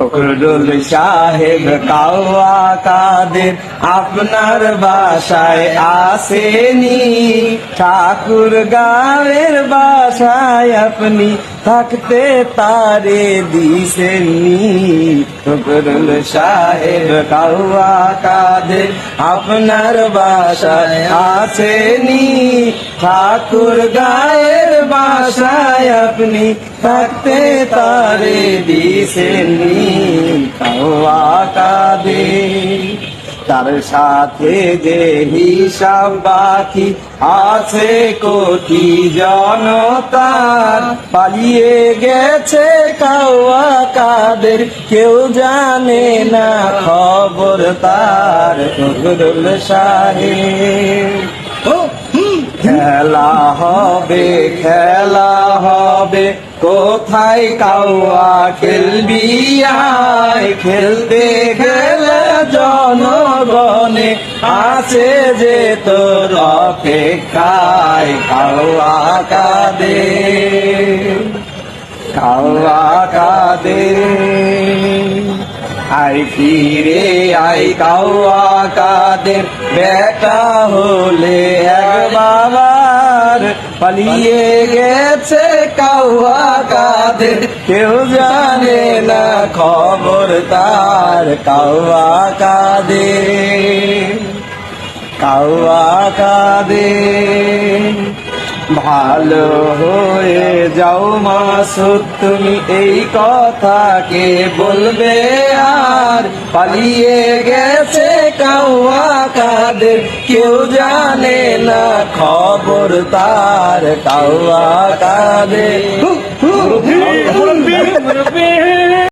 ফখরুল সাহেব কাওয়া কাদের আপনার বাসায় আসেনি, ঠাকুর গাঁয়ের বাসায় আপনি থাকতে তারে দিছেননি। ফখরুল সাহেব কাওয়া কাদের আপনার বাসায় আসেনি, ঠাকুর গাঁয়ের বাসায় আপনি থাকতে তারে দিছেননি। কাওয়া কাদের তার সাথে যে হিসাব বাকি আছে কোটি জনতার, পালিয়ে গেছে কাওয়া কাদের কেউ জানে না খবর তার। ফখরুল সাহেব খেলা হবে খেলা হবে কোথায় কাওয়া খেলবি আয়, খেলতে গেলে জনগণে আছে যে তোর অপেক্ষায়। কাওয়া কাদের কাওয়া কাদের আই ফিরে আই কাওয়া কাদের বেটা হলে এক বাবার, পালিয়ে গেছে কাওয়া কাদের কেউ জানে না খবর তার। কাওয়া কাদের কাওয়া কাদের ভালো হয়ে যাও মাসুদ তুমি এই কথা কে বলবে আর, পালিয়ে গেছে কাওয়া কাদের কেউ জানে না খবর তার। কাওয়া কাদের